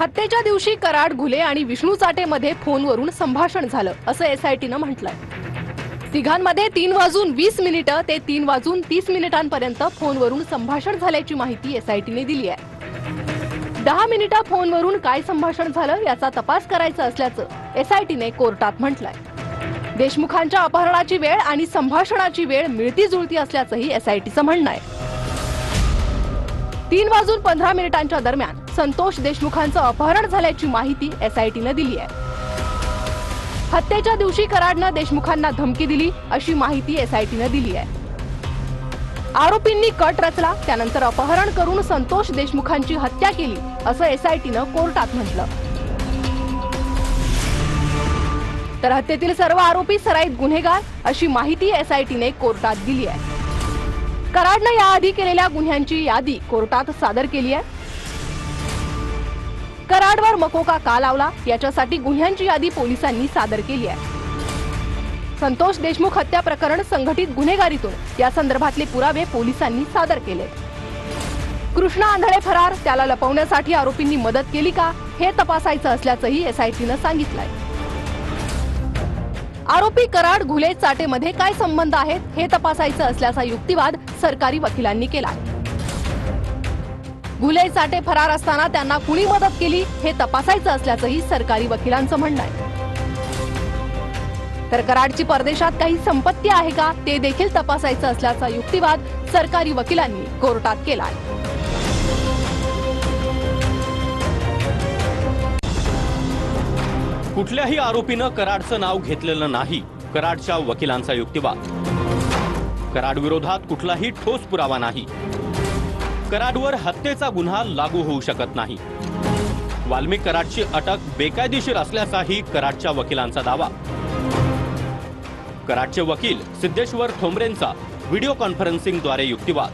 हत्येच्या दिवशी कराड, घुले आणि विष्णू चाटेमध्ये फोनवरून संभाषण झालं असं एसआयटीनं म्हटलंय। तिघांमध्ये 3:20 ते 3:30 फोनवरून संभाषण झाल्याची माहिती एसआयटीने दिली आहे। 10 मिनिटं फोनवरून काय संभाषण झालं याचा तपास करायचा असल्याचं एसआयटीने कोर्टात म्हटलंय। देशमुखांच्या अपहरणाची वेळ आणि संभाषणाची वेळ मिळती जुळती असल्याचंही एसआयटीचं म्हणणं आहे। 3:15 दरम्यान संतोष देशमुखांचं अपहरण झाल्याची माहिती एसआयटीने दिली आहे। हत्येच्या दिवशी कराडनं देशमुखांना धमकी दिली अशी माहिती एसआयटीने दिली आहे। आरोपींनी कट रचला, त्यानंतर अपहरण करून संतोष देशमुखांची हत्या केली असं एसआयटीने कोर्टात म्हटलं। तर हत्येतील सर्व आरोपी सराईत गुन्हेगार अशी माहिती एसआयटीने कोर्टात दिली आहे। कराडनं याआधी केलेल्या गुन्ह्यांची यादी कोर्टात सादर केली आहे। कराडवर मकोका का लावला याच्यासाठी गुन्ह्यांची यादी पोलिसांनी सादर केली आहे। संतोष देशमुख हत्या प्रकरण संघटित गुन्हेगारीतून या संदर्भातले पुरावे पोलिसांनी सादर केले। कृष्णा आंधळे फरार, त्याला लपवण्यासाठी आरोपींनी मदत केली का हे तपासायचं असल्याचंही एसआयटीनं सांगितलंय। आरोपी कराड, घुले, चाटेमध्ये काय संबंध आहेत हे तपासायचं असल्याचा युक्तिवाद सरकारी वकिलांनी केला। घुले, चाटे फरार असताना त्यांना कुणी मदत केली हे तपासायचं असल्याचंही सरकारी वकिलांचं म्हणणं आहे। तर कराडची परदेशात काही संपत्ती आहे का ते देखील तपासायचं असल्याचा युक्तिवाद सरकारी वकिलांनी कोर्टात केलाय। कुठल्याही आरोपीनं कराडचं नाव घेतलेलं नाही, कराडच्या वकिलांचा युक्तिवाद। कराड विरोधात कुठलाही ठोस पुरावा नाही, कराडवर हत्येचा गुन्हा लागू होऊ शकत नाही। वाल्मिक कराडची अटक बेकायदेशीर असल्याचाही कराडच्या वकिलांचा दावा। कराडचे वकील सिद्धेश्वर ठोंबरेंचा व्हिडिओ कॉन्फरन्सिंगद्वारे युक्तिवाद।